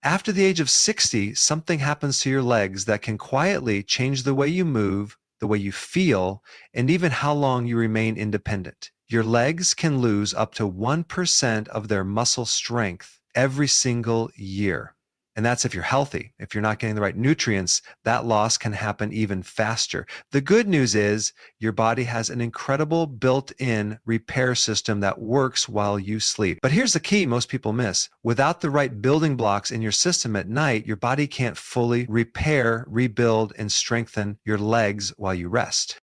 After the age of 60, something happens to your legs that can quietly change the way you move, the way you feel, and even how long you remain independent. Your legs can lose up to 1% of their muscle strength every single year. And that's if you're healthy. If you're not getting the right nutrients, that loss can happen even faster. The good news is your body has an incredible built-in repair system that works while you sleep. But here's the key most people miss. Without the right building blocks in your system at night, your body can't fully repair, rebuild, and strengthen your legs while you rest.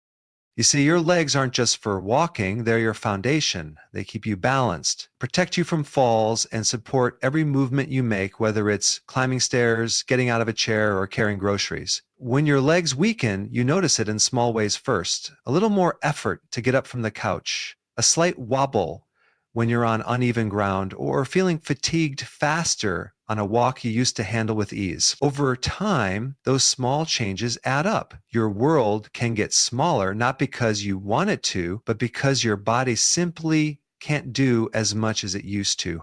You see, your legs aren't just for walking, they're your foundation. They keep you balanced, protect you from falls, and support every movement you make, whether it's climbing stairs, getting out of a chair, or carrying groceries. When your legs weaken, you notice it in small ways first. A little more effort to get up from the couch, a slight wobble when you're on uneven ground, or feeling fatigued faster on a walk you used to handle with ease. Over time, those small changes add up. Your world can get smaller, not because you want it to, but because your body simply can't do as much as it used to.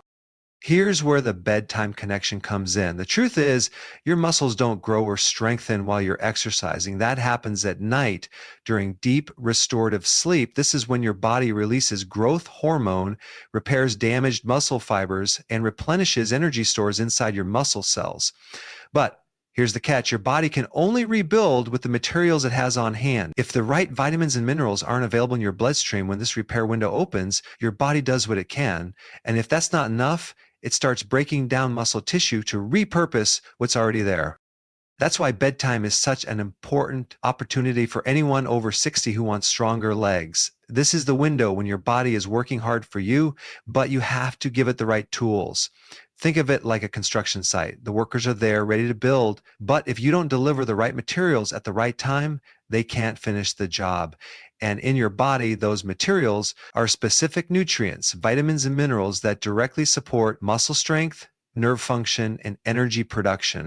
Here's where the bedtime connection comes in. The truth is, your muscles don't grow or strengthen while you're exercising. That happens at night during deep restorative sleep. This is when your body releases growth hormone, repairs damaged muscle fibers, and replenishes energy stores inside your muscle cells. But here's the catch. Your body can only rebuild with the materials it has on hand. If the right vitamins and minerals aren't available in your bloodstream when this repair window opens, your body does what it can. And if that's not enough, it starts breaking down muscle tissue to repurpose what's already there. That's why bedtime is such an important opportunity for anyone over 60 who wants stronger legs. This is the window when your body is working hard for you, but you have to give it the right tools. Think of it like a construction site. The workers are there ready to build, but if you don't deliver the right materials at the right time, they can't finish the job. And in your body, those materials are specific nutrients, vitamins and minerals that directly support muscle strength, nerve function, and energy production.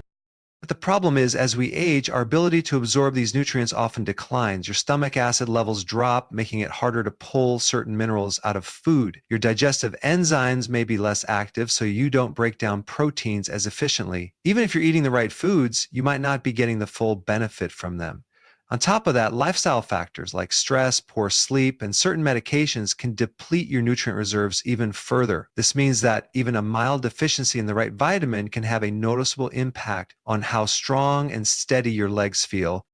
But the problem is, as we age, our ability to absorb these nutrients often declines. Your stomach acid levels drop, making it harder to pull certain minerals out of food. Your digestive enzymes may be less active, so you don't break down proteins as efficiently. Even if you're eating the right foods, you might not be getting the full benefit from them. On top of that, lifestyle factors like stress, poor sleep, and certain medications can deplete your nutrient reserves even further. This means that even a mild deficiency in the right vitamin can have a noticeable impact on how strong and steady your legs feel.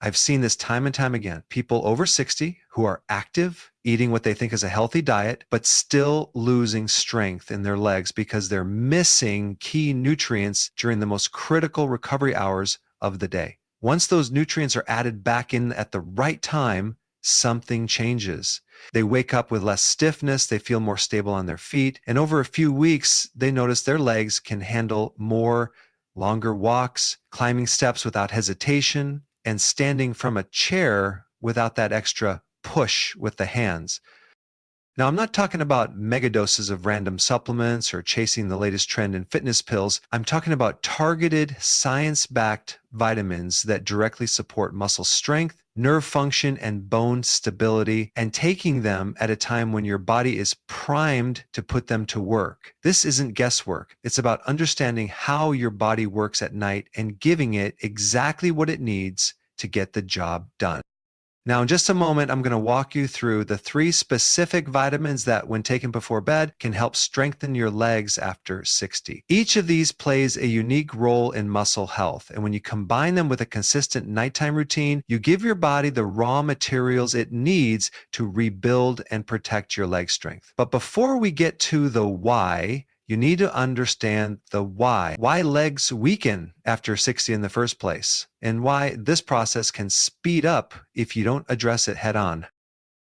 I've seen this time and time again. People over 60 who are active, eating what they think is a healthy diet, but still losing strength in their legs because they're missing key nutrients during the most critical recovery hours of the day. Once those nutrients are added back in at the right time, something changes. They wake up with less stiffness, they feel more stable on their feet, and over a few weeks, they notice their legs can handle more longer walks, climbing steps without hesitation, and standing from a chair without that extra push with the hands. Now, I'm not talking about mega doses of random supplements or chasing the latest trend in fitness pills. I'm talking about targeted, science-backed vitamins that directly support muscle strength, nerve function, and bone stability, and taking them at a time when your body is primed to put them to work. This isn't guesswork. It's about understanding how your body works at night and giving it exactly what it needs to get the job done. Now, in just a moment, I'm going to walk you through the 3 specific vitamins that, when taken before bed, can help strengthen your legs after 60. Each of these plays a unique role in muscle health, and when you combine them with a consistent nighttime routine, you give your body the raw materials it needs to rebuild and protect your leg strength. But before we get to the why, you need to understand the why. Why legs weaken after 60 in the first place, and why this process can speed up if you don't address it head on.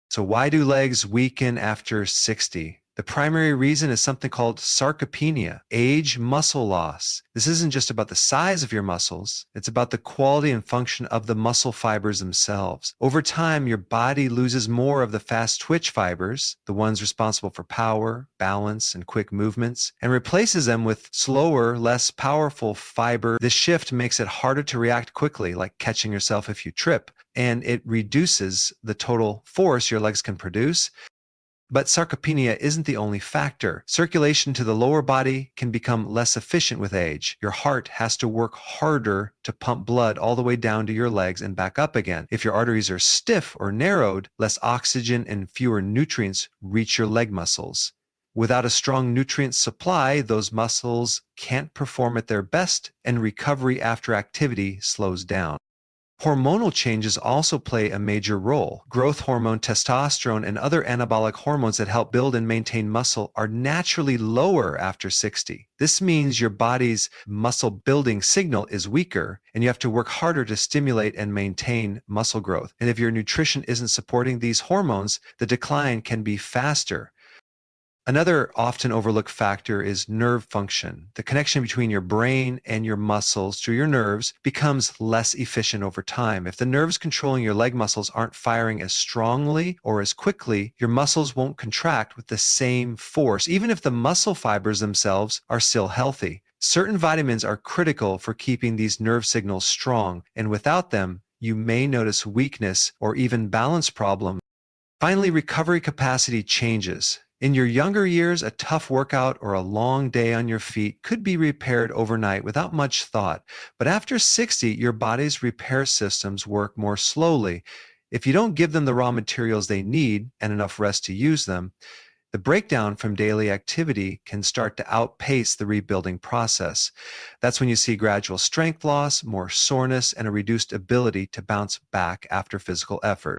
So why do legs weaken after 60? The primary reason is something called sarcopenia, age muscle loss. This isn't just about the size of your muscles, it's about the quality and function of the muscle fibers themselves. Over time, your body loses more of the fast twitch fibers, the ones responsible for power, balance, and quick movements, and replaces them with slower, less powerful fiber. This shift makes it harder to react quickly, like catching yourself if you trip, and it reduces the total force your legs can produce. But sarcopenia isn't the only factor. Circulation to the lower body can become less efficient with age. Your heart has to work harder to pump blood all the way down to your legs and back up again. If your arteries are stiff or narrowed, less oxygen and fewer nutrients reach your leg muscles. Without a strong nutrient supply, those muscles can't perform at their best, and recovery after activity slows down. Hormonal changes also play a major role. Growth hormone, testosterone, and other anabolic hormones that help build and maintain muscle are naturally lower after 60. This means your body's muscle building signal is weaker, and you have to work harder to stimulate and maintain muscle growth. And if your nutrition isn't supporting these hormones, the decline can be faster. Another often overlooked factor is nerve function. The connection between your brain and your muscles through your nerves becomes less efficient over time. If the nerves controlling your leg muscles aren't firing as strongly or as quickly, your muscles won't contract with the same force, even if the muscle fibers themselves are still healthy. Certain vitamins are critical for keeping these nerve signals strong, and without them, you may notice weakness or even balance problems. Finally, recovery capacity changes. In your younger years, a tough workout or a long day on your feet could be repaired overnight without much thought. But after 60, your body's repair systems work more slowly. If you don't give them the raw materials they need and enough rest to use them, the breakdown from daily activity can start to outpace the rebuilding process. That's when you see gradual strength loss, more soreness, and a reduced ability to bounce back after physical effort.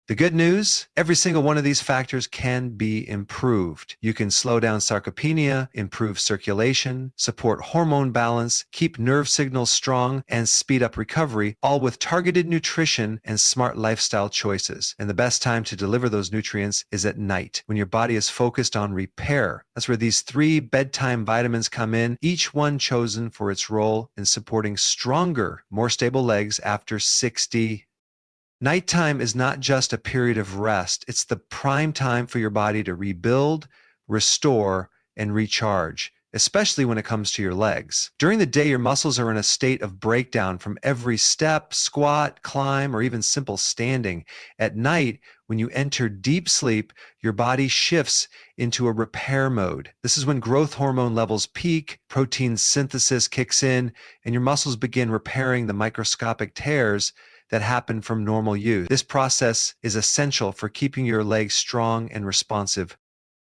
The good news, every single one of these factors can be improved. You can slow down sarcopenia, improve circulation, support hormone balance, keep nerve signals strong, and speed up recovery, all with targeted nutrition and smart lifestyle choices. And the best time to deliver those nutrients is at night, when your body is focused on repair. That's where these 3 bedtime vitamins come in, each one chosen for its role in supporting stronger, more stable legs after 60. Nighttime is not just a period of rest, it's the prime time for your body to rebuild, restore, and recharge, especially when it comes to your legs. During the day, your muscles are in a state of breakdown from every step, squat, climb, or even simple standing. At night, when you enter deep sleep, your body shifts into a repair mode. This is when growth hormone levels peak, protein synthesis kicks in, and your muscles begin repairing the microscopic tears that happen from normal use. This process is essential for keeping your legs strong and responsive.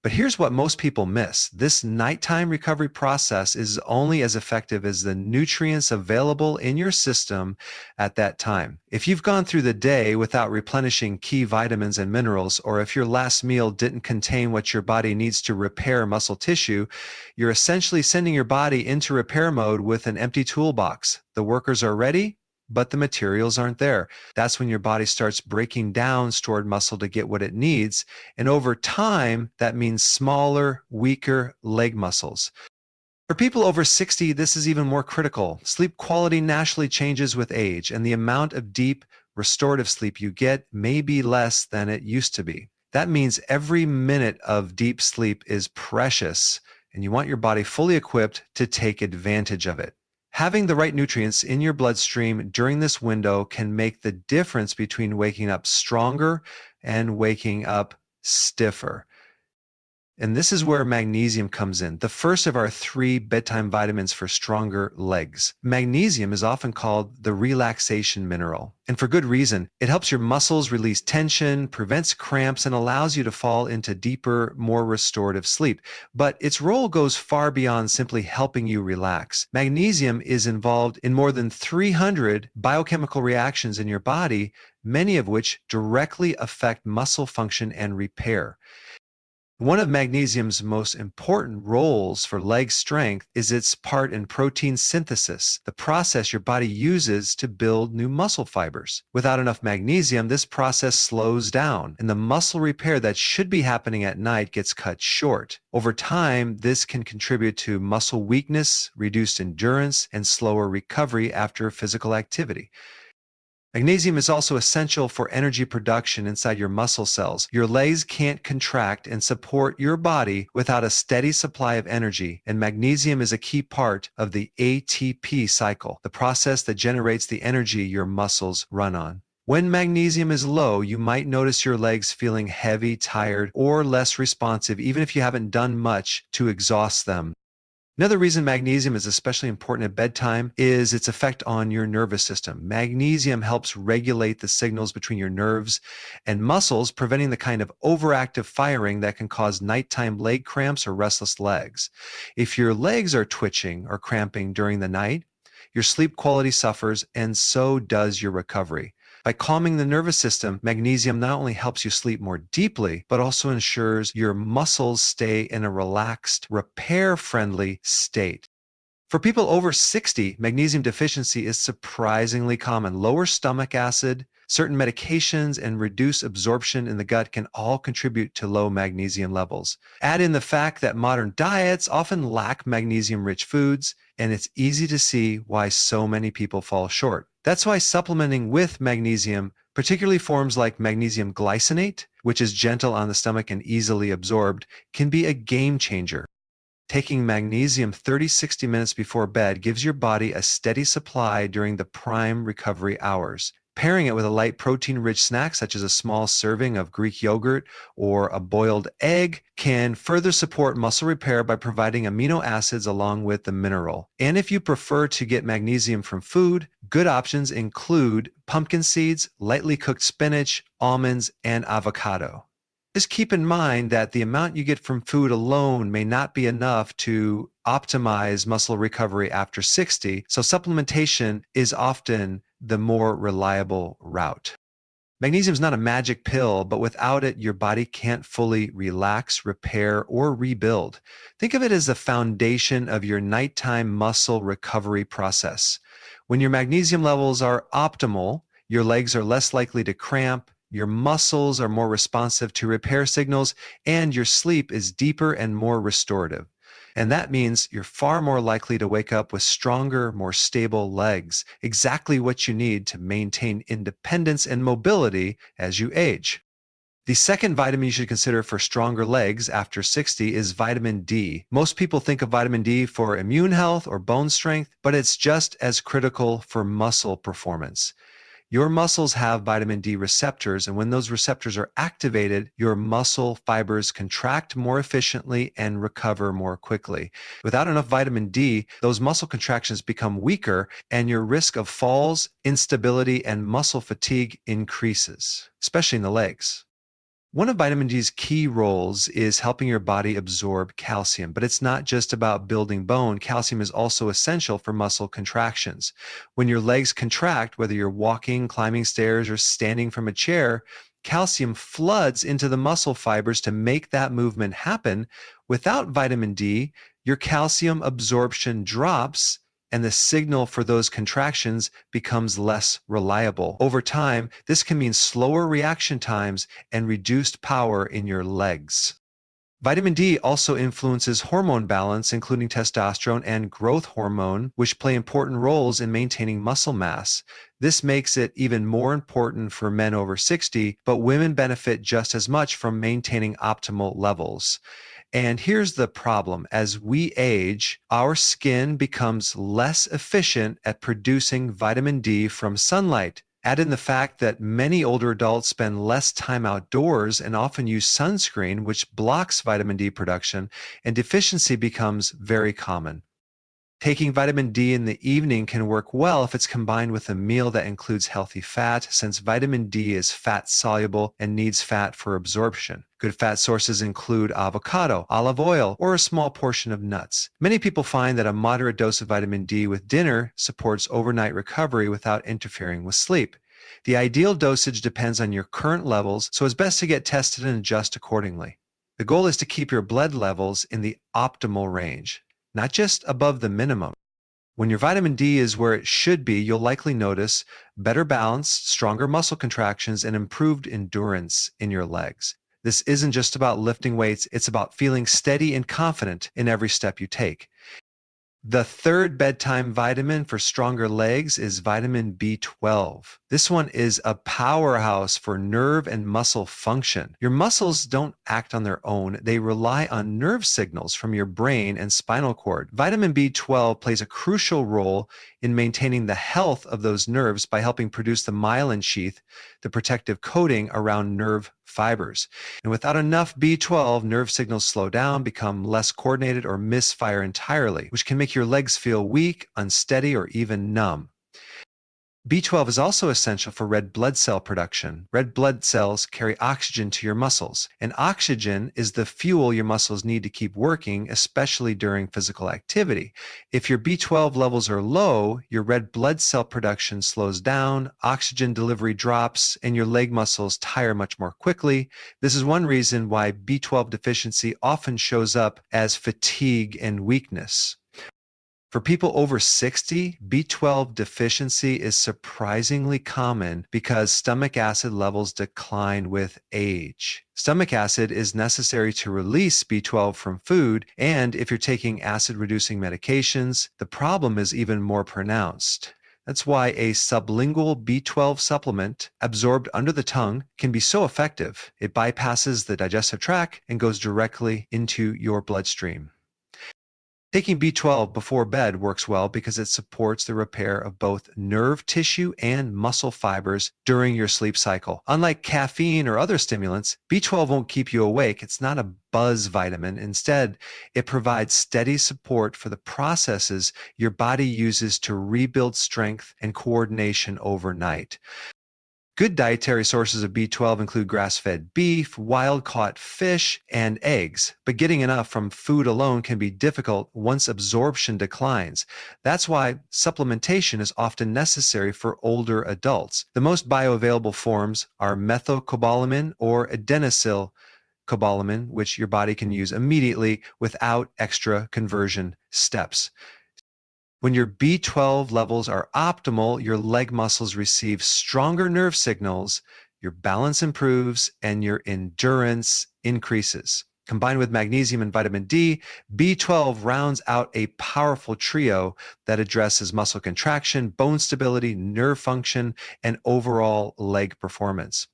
But here's what most people miss. This nighttime recovery process is only as effective as the nutrients available in your system at that time. If you've gone through the day without replenishing key vitamins and minerals, or if your last meal didn't contain what your body needs to repair muscle tissue, you're essentially sending your body into repair mode with an empty toolbox. The workers are ready, but the materials aren't there. That's when your body starts breaking down stored muscle to get what it needs. And over time, that means smaller, weaker leg muscles. For people over 60, this is even more critical. Sleep quality naturally changes with age, and the amount of deep, restorative sleep you get may be less than it used to be. That means every minute of deep sleep is precious, and you want your body fully equipped to take advantage of it. Having the right nutrients in your bloodstream during this window can make the difference between waking up stronger and waking up stiffer. And this is where magnesium comes in, the first of our 3 bedtime vitamins for stronger legs. Magnesium is often called the relaxation mineral, and for good reason. It helps your muscles release tension, prevents cramps, and allows you to fall into deeper, more restorative sleep. But its role goes far beyond simply helping you relax. Magnesium is involved in more than 300 biochemical reactions in your body, many of which directly affect muscle function and repair. One of magnesium's most important roles for leg strength is its part in protein synthesis, the process your body uses to build new muscle fibers. Without enough magnesium, this process slows down, and the muscle repair that should be happening at night gets cut short. Over time, this can contribute to muscle weakness, reduced endurance, and slower recovery after physical activity. Magnesium is also essential for energy production inside your muscle cells. Your legs can't contract and support your body without a steady supply of energy, and magnesium is a key part of the ATP cycle, the process that generates the energy your muscles run on. When magnesium is low, you might notice your legs feeling heavy, tired, or less responsive, even if you haven't done much to exhaust them. Another reason magnesium is especially important at bedtime is its effect on your nervous system. Magnesium helps regulate the signals between your nerves and muscles, preventing the kind of overactive firing that can cause nighttime leg cramps or restless legs. If your legs are twitching or cramping during the night, your sleep quality suffers, and so does your recovery. By calming the nervous system, magnesium not only helps you sleep more deeply, but also ensures your muscles stay in a relaxed, repair-friendly state. For people over 60, magnesium deficiency is surprisingly common. Lower stomach acid, certain medications, and reduced absorption in the gut can all contribute to low magnesium levels. Add in the fact that modern diets often lack magnesium-rich foods, and it's easy to see why so many people fall short. That's why supplementing with magnesium, particularly forms like magnesium glycinate, which is gentle on the stomach and easily absorbed, can be a game changer. Taking magnesium 30-60 minutes before bed gives your body a steady supply during the prime recovery hours. Pairing it with a light protein-rich snack such as a small serving of Greek yogurt or a boiled egg can further support muscle repair by providing amino acids along with the mineral. And if you prefer to get magnesium from food, good options include pumpkin seeds, lightly cooked spinach, almonds, and avocado. Just keep in mind that the amount you get from food alone may not be enough to optimize muscle recovery after 60, so supplementation is often the more reliable route. Magnesium is not a magic pill, but without it, your body can't fully relax, repair, or rebuild. Think of it as the foundation of your nighttime muscle recovery process. When your magnesium levels are optimal, your legs are less likely to cramp, your muscles are more responsive to repair signals, and your sleep is deeper and more restorative. And that means you're far more likely to wake up with stronger, more stable legs, exactly what you need to maintain independence and mobility as you age. The second vitamin you should consider for stronger legs after 60 is vitamin D. Most people think of vitamin D for immune health or bone strength, but it's just as critical for muscle performance. Your muscles have vitamin D receptors, and when those receptors are activated, your muscle fibers contract more efficiently and recover more quickly. Without enough vitamin D, those muscle contractions become weaker, and your risk of falls, instability, and muscle fatigue increases, especially in the legs. One of vitamin D's key roles is helping your body absorb calcium, but it's not just about building bone. Calcium is also essential for muscle contractions. When your legs contract, whether you're walking, climbing stairs, or standing from a chair, calcium floods into the muscle fibers to make that movement happen. Without vitamin D, your calcium absorption drops, and the signal for those contractions becomes less reliable. Over time, this can mean slower reaction times and reduced power in your legs. Vitamin D also influences hormone balance, including testosterone and growth hormone, which play important roles in maintaining muscle mass. This makes it even more important for men over 60, but women benefit just as much from maintaining optimal levels. And here's the problem. As we age, our skin becomes less efficient at producing vitamin D from sunlight. Add in the fact that many older adults spend less time outdoors and often use sunscreen, which blocks vitamin D production, and deficiency becomes very common. Taking vitamin D in the evening can work well if it's combined with a meal that includes healthy fat, since vitamin D is fat-soluble and needs fat for absorption. Good fat sources include avocado, olive oil, or a small portion of nuts. Many people find that a moderate dose of vitamin D with dinner supports overnight recovery without interfering with sleep. The ideal dosage depends on your current levels, so it's best to get tested and adjust accordingly. The goal is to keep your blood levels in the optimal range, not just above the minimum. When your vitamin D is where it should be, you'll likely notice better balance, stronger muscle contractions, and improved endurance in your legs. This isn't just about lifting weights, it's about feeling steady and confident in every step you take. The third bedtime vitamin for stronger legs is vitamin B12. This one is a powerhouse for nerve and muscle function. Your muscles don't act on their own, they rely on nerve signals from your brain and spinal cord. Vitamin B12 plays a crucial role in maintaining the health of those nerves by helping produce the myelin sheath, the protective coating around nerve fibers. And without enough B12, nerve signals slow down, become less coordinated, or misfire entirely, which can make your legs feel weak, unsteady, or even numb. B12 is also essential for red blood cell production. Red blood cells carry oxygen to your muscles, and oxygen is the fuel your muscles need to keep working, especially during physical activity. If your B12 levels are low, your red blood cell production slows down, oxygen delivery drops, and your leg muscles tire much more quickly. This is one reason why B12 deficiency often shows up as fatigue and weakness. For people over 60, B12 deficiency is surprisingly common because stomach acid levels decline with age. Stomach acid is necessary to release B12 from food, and if you're taking acid-reducing medications, the problem is even more pronounced. That's why a sublingual B12 supplement absorbed under the tongue can be so effective. It bypasses the digestive tract and goes directly into your bloodstream. Taking B12 before bed works well because it supports the repair of both nerve tissue and muscle fibers during your sleep cycle. Unlike caffeine or other stimulants, B12 won't keep you awake. It's not a buzz vitamin. Instead, it provides steady support for the processes your body uses to rebuild strength and coordination overnight. Good dietary sources of B12 include grass-fed beef, wild-caught fish, and eggs, but getting enough from food alone can be difficult once absorption declines. That's why supplementation is often necessary for older adults. The most bioavailable forms are methylcobalamin or adenosylcobalamin, which your body can use immediately without extra conversion steps. When your B12 levels are optimal, your leg muscles receive stronger nerve signals, your balance improves, and your endurance increases. Combined with magnesium and vitamin D, B12 rounds out a powerful trio that addresses muscle contraction, bone stability, nerve function, and overall leg performance.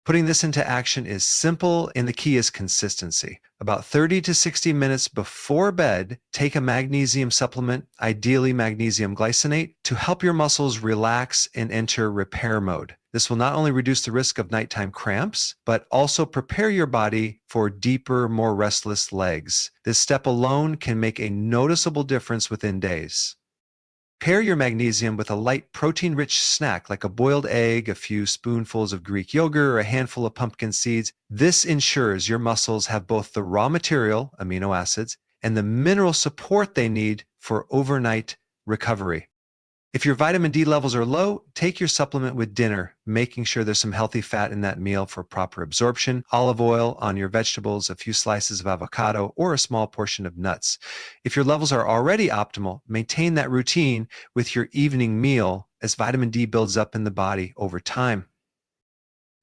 Putting this into action is simple, and the key is consistency. About 30 to 60 minutes before bed, take a magnesium supplement, ideally magnesium glycinate, to help your muscles relax and enter repair mode. This will not only reduce the risk of nighttime cramps, but also prepare your body for deeper, more restless legs. This step alone can make a noticeable difference within days. Pair your magnesium with a light protein-rich snack like a boiled egg, a few spoonfuls of Greek yogurt, or a handful of pumpkin seeds. This ensures your muscles have both the raw material, amino acids, and the mineral support they need for overnight recovery. If your vitamin D levels are low, take your supplement with dinner, making sure there's some healthy fat in that meal for proper absorption, olive oil on your vegetables, a few slices of avocado, or a small portion of nuts. If your levels are already optimal, maintain that routine with your evening meal as vitamin D builds up in the body over time.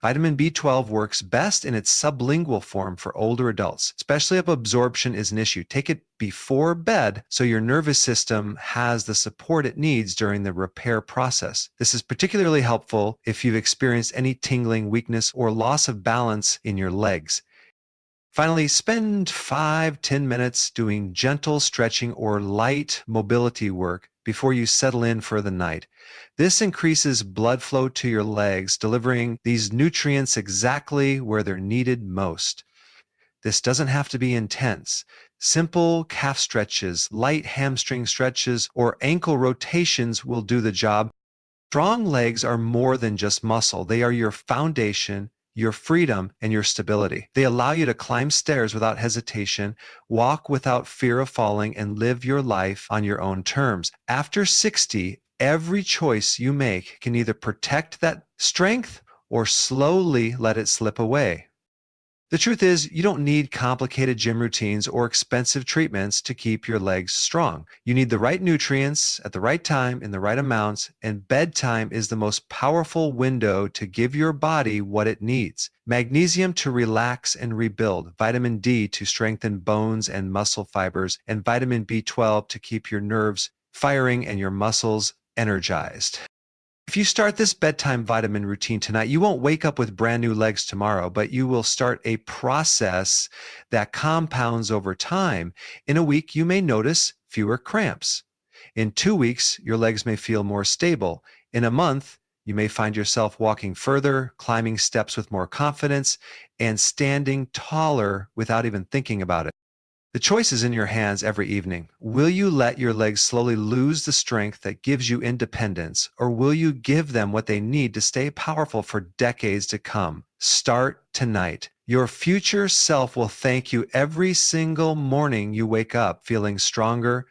Vitamin B12 works best in its sublingual form for older adults, especially if absorption is an issue. Take it before bed so your nervous system has the support it needs during the repair process. This is particularly helpful if you've experienced any tingling, weakness, or loss of balance in your legs. Finally, spend 5-10 minutes doing gentle stretching or light mobility work before you settle in for the night. This increases blood flow to your legs, delivering these nutrients exactly where they're needed most. This doesn't have to be intense. Simple calf stretches, light hamstring stretches, or ankle rotations will do the job. Strong legs are more than just muscle. They are your foundation, your freedom, and your stability. They allow you to climb stairs without hesitation, walk without fear of falling, and live your life on your own terms. After 60, every choice you make can either protect that strength or slowly let it slip away. The truth is, you don't need complicated gym routines or expensive treatments to keep your legs strong. You need the right nutrients at the right time in the right amounts, and bedtime is the most powerful window to give your body what it needs. Magnesium to relax and rebuild, vitamin D to strengthen bones and muscle fibers, and vitamin B12 to keep your nerves firing and your muscles energized. If you start this bedtime vitamin routine tonight, you won't wake up with brand new legs tomorrow, but you will start a process that compounds over time. In a week, you may notice fewer cramps. In 2 weeks, your legs may feel more stable. In a month, you may find yourself walking further, climbing steps with more confidence, and standing taller without even thinking about it. The choice is in your hands every evening. Will you let your legs slowly lose the strength that gives you independence, or will you give them what they need to stay powerful for decades to come? Start tonight. Your future self will thank you every single morning you wake up feeling stronger,